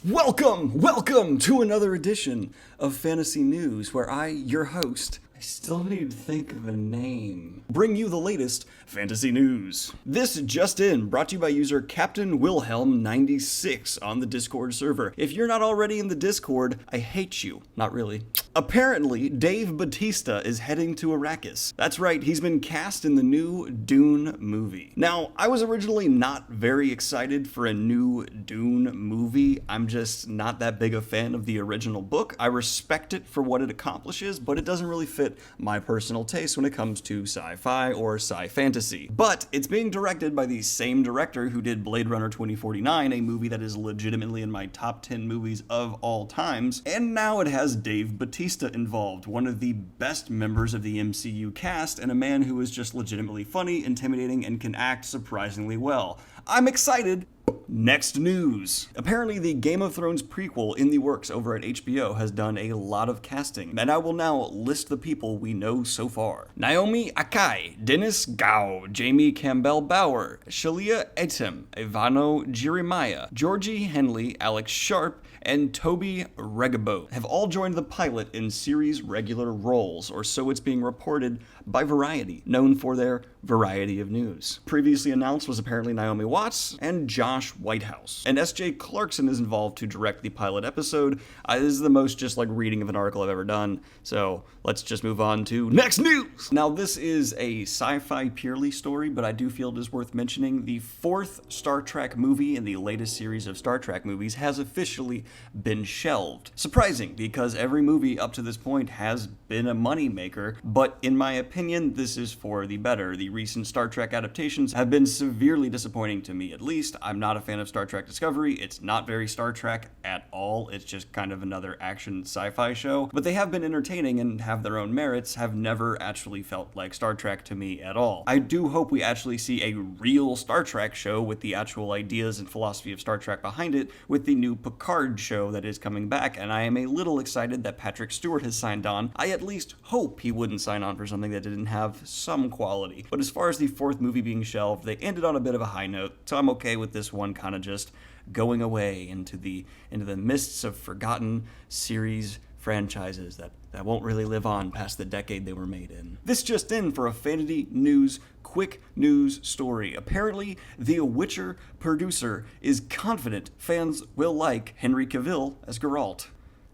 Welcome to another edition of Fantasy News, where I, your host, I still need to think of a name, bring you the latest fantasy news. This just in, brought to you by user Captain Wilhelm 96 on the Discord server. If you're not already in the Discord, I hate you. Not really. Apparently, Dave Bautista is heading to Arrakis. That's right, he's been cast in the new Dune movie. Now, I was originally not very excited for a new Dune movie. I'm just not that big a fan of the original book. I respect it for what it accomplishes, but it doesn't really fit my personal taste when it comes to sci-fi or sci-fantasy. But it's being directed by the same director who did Blade Runner 2049, a movie that is legitimately in my top 10 movies of all times, and now it has Dave Bautista involved, one of the best members of the MCU cast, and a man who is just legitimately funny, intimidating, and can act surprisingly well. I'm excited. Next news. Apparently the Game of Thrones prequel in the works over at HBO has done a lot of casting, and I will now list the people we know so far. Naomi Akai, Dennis Gao, Jamie Campbell-Bower, Shalia Etem, Ivano Jeremiah, Georgie Henley, Alex Sharp, and Toby Regabo have all joined the pilot in series regular roles, or so it's being reported by Variety, known for their variety of news. Previously announced was apparently Naomi Watts and Josh Whitehouse. And S.J. Clarkson is involved to direct the pilot episode. This is the most just like reading of an article I've ever done, so let's just move on to next news! Now this is a sci-fi purely story, but I do feel it is worth mentioning. The fourth Star Trek movie in the latest series of Star Trek movies has officially been shelved. Surprising, because every movie up to this point has been a moneymaker, but in my opinion, this is for the better. The recent Star Trek adaptations have been severely disappointing to me, at least. I'm not a fan of Star Trek Discovery. It's not very Star Trek at all. It's just kind of another action sci-fi show, but they have been entertaining and have their own merits, have never actually felt like Star Trek to me at all. I do hope we actually see a real Star Trek show with the actual ideas and philosophy of Star Trek behind it, with the new Picard show that is coming back, and I am a little excited that Patrick Stewart has signed on. I at least hope he wouldn't sign on for something that didn't have some quality. But as far as the fourth movie being shelved, they ended on a bit of a high note, so I'm okay with this one kind of just going away into the mists of forgotten series franchises that won't really live on past the decade they were made in. This just in for a Fantasy News quick news story. Apparently, The Witcher producer is confident fans will like Henry Cavill as Geralt.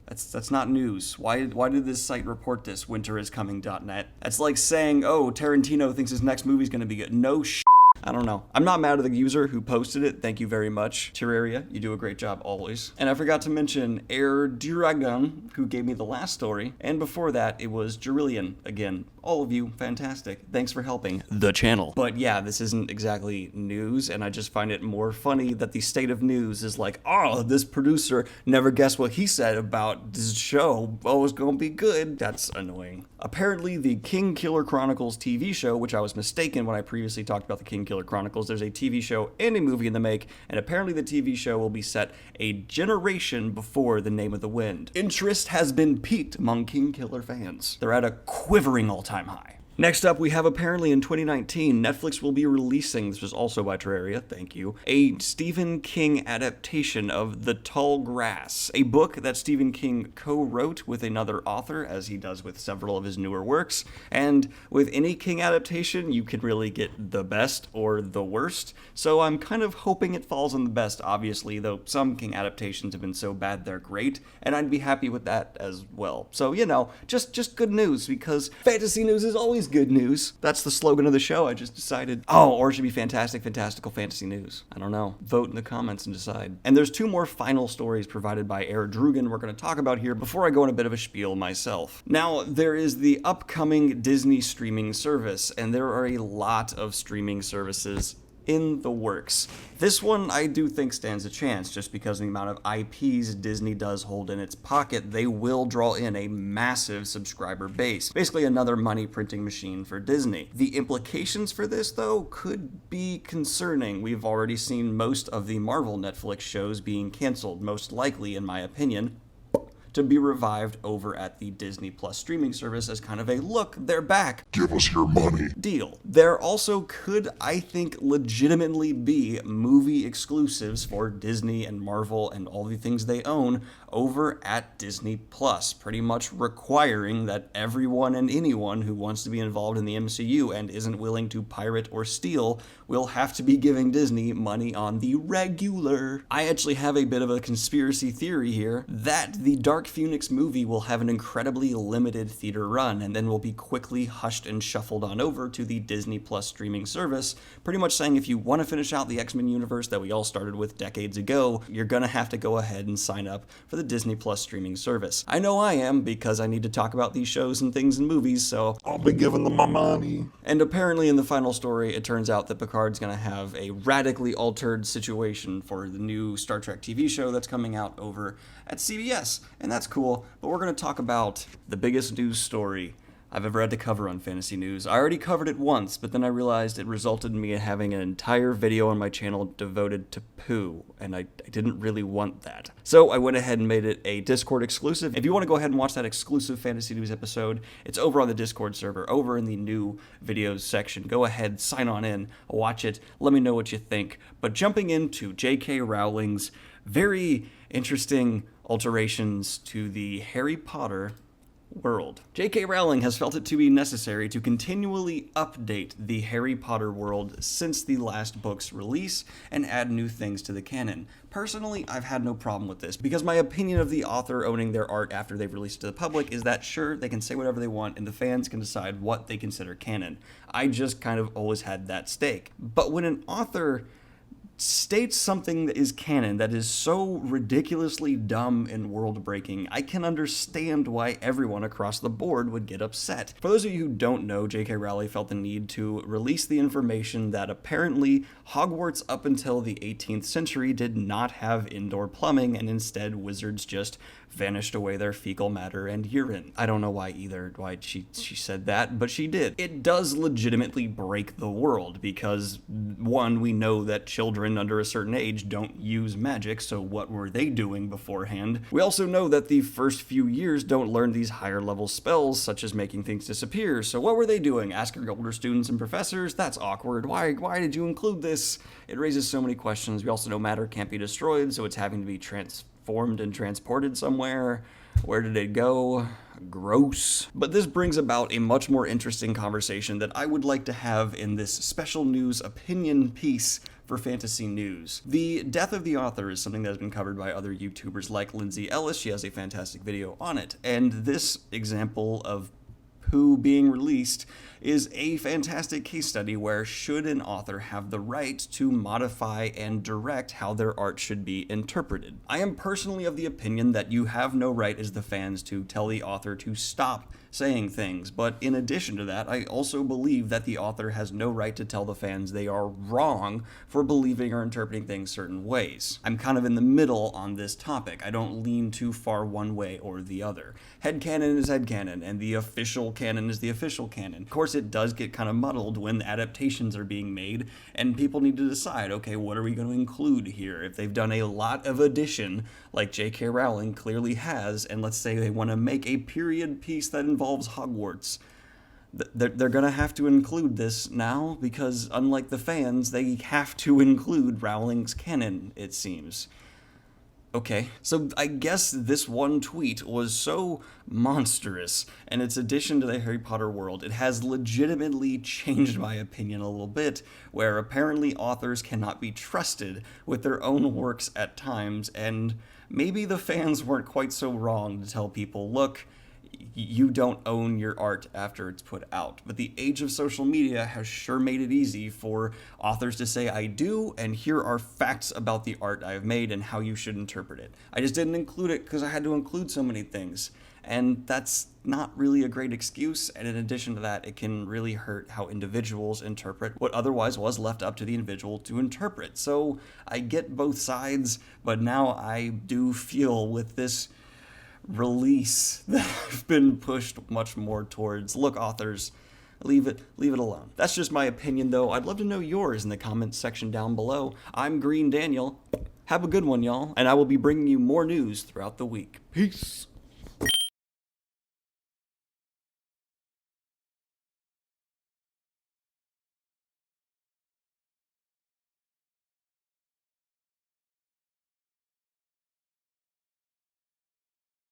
That's not news. Why did this site report this? winteriscoming.net. That's like saying, oh, Tarantino thinks his next movie's gonna be good. No sh**. I don't know. I'm not mad at the user who posted it. Thank you very much. Terraria, you do a great job always. And I forgot to mention Air Duragon, who gave me the last story. And before that, it was Jerillian. Again, all of you, fantastic. Thanks for helping the channel. But yeah, this isn't exactly news, and I just find it more funny that the state of news is like, oh, this producer never guessed what he said about this show. Oh, it's gonna be good. That's annoying. Apparently, the King Killer Chronicles TV show, which I was mistaken when I previously talked about the King Killer Chronicles, there's a TV show and a movie in the make, and apparently the TV show will be set a generation before The Name of the Wind. Interest has been piqued among King Killer fans. They're at a quivering all-time high. Next up, we have apparently in 2019, Netflix will be releasing, this was also by Terraria, thank you, a Stephen King adaptation of The Tall Grass, a book that Stephen King co-wrote with another author, as he does with several of his newer works. And with any King adaptation, you can really get the best or the worst, so I'm kind of hoping it falls on the best, obviously, though some King adaptations have been so bad they're great, and I'd be happy with that as well. So, you know, just good news, because fantasy news is always good news. That's the slogan of the show. I just decided. Oh, or it should be fantastical fantasy news. I don't know. Vote in the comments and decide. And there's two more final stories provided by Air Drugan we're going to talk about here before I go on a bit of a spiel myself. Now, there is the upcoming Disney streaming service, and there are a lot of streaming services in the works. This one I do think stands a chance, just because of the amount of IPs Disney does hold in its pocket. They will draw in a massive subscriber base. Basically another money printing machine for Disney. The implications for this, though, could be concerning. We've already seen most of the Marvel Netflix shows being canceled, most likely, in my opinion, to be revived over at the Disney Plus streaming service as kind of a look, they're back. Give us your money. Deal. There also could, I think, legitimately be movie exclusives for Disney and Marvel and all the things they own over at Disney Plus, pretty much requiring that everyone and anyone who wants to be involved in the MCU and isn't willing to pirate or steal will have to be giving Disney money on the regular. I actually have a bit of a conspiracy theory here that the Dark Phoenix movie will have an incredibly limited theater run and then will be quickly hushed and shuffled on over to the Disney Plus streaming service, pretty much saying if you want to finish out the X-Men universe that we all started with decades ago, you're gonna have to go ahead and sign up for the Disney Plus streaming service. I know I am, because I need to talk about these shows and things and movies, so I'll be giving them my money. And apparently in the final story, it turns out that Picard's gonna have a radically altered situation for the new Star Trek TV show that's coming out over at CBS, and that's cool, but we're gonna talk about the biggest news story I've ever had to cover on Fantasy News. I already covered it once, but then I realized it resulted in me having an entire video on my channel devoted to poo, and I didn't really want that. So I went ahead and made it a Discord exclusive. If you want to go ahead and watch that exclusive Fantasy News episode, it's over on the Discord server, over in the new videos section. Go ahead, sign on in, watch it, let me know what you think. But jumping into J.K. Rowling's very interesting alterations to the Harry Potter world. J.K. Rowling has felt it to be necessary to continually update the Harry Potter world since the last book's release and add new things to the canon. Personally, I've had no problem with this, because my opinion of the author owning their art after they've released it to the public is that sure, they can say whatever they want and the fans can decide what they consider canon. I just kind of always had that stake. But when an author states something that is canon that is so ridiculously dumb and world-breaking, I can understand why everyone across the board would get upset. For those of you who don't know, J.K. Rowling felt the need to release the information that apparently Hogwarts up until the 18th century did not have indoor plumbing, and instead wizards just vanished away their fecal matter and urine. I don't know why she said that, but she did. It does legitimately break the world, because one, we know that children under a certain age don't use magic, so what were they doing beforehand? We also know that the first few years don't learn these higher level spells, such as making things disappear, so what were they doing? Asking older students and professors? That's awkward. Why did you include this? It raises so many questions. We also know matter can't be destroyed, so it's having to be transformed and transported somewhere. Where did it go? Gross. But this brings about a much more interesting conversation that I would like to have in this special news opinion piece for Fantasy News. The death of the author is something that has been covered by other YouTubers like Lindsay Ellis. She has a fantastic video on it. And this example of poo being released is a fantastic case study where should an author have the right to modify and direct how their art should be interpreted. I am personally of the opinion that you have no right as the fans to tell the author to stop saying things, but in addition to that, I also believe that the author has no right to tell the fans they are wrong for believing or interpreting things certain ways. I'm kind of in the middle on this topic. I don't lean too far one way or the other. Headcanon is headcanon, and the official canon is the official canon. Of course, it does get kind of muddled when adaptations are being made, and people need to decide, okay, what are we going to include here? If they've done a lot of addition, like J.K. Rowling clearly has, and let's say they want to make a period piece that involves Hogwarts, they're going to have to include this now, because unlike the fans, they have to include Rowling's canon, it seems. Okay, so I guess this one tweet was so monstrous, and its addition to the Harry Potter world, it has legitimately changed my opinion a little bit, where apparently authors cannot be trusted with their own works at times, and maybe the fans weren't quite so wrong to tell people, look, you don't own your art after it's put out. But the age of social media has sure made it easy for authors to say, I do, and here are facts about the art I've made and how you should interpret it. I just didn't include it because I had to include so many things. And that's not really a great excuse, and in addition to that, it can really hurt how individuals interpret what otherwise was left up to the individual to interpret. So I get both sides, but now I do feel with this release that I've been pushed much more towards, look, authors, leave it alone. That's just my opinion, though. I'd love to know yours in the comments section down below. I'm Greene Daniel. Have a good one, y'all, and I will be bringing you more news throughout the week. Peace.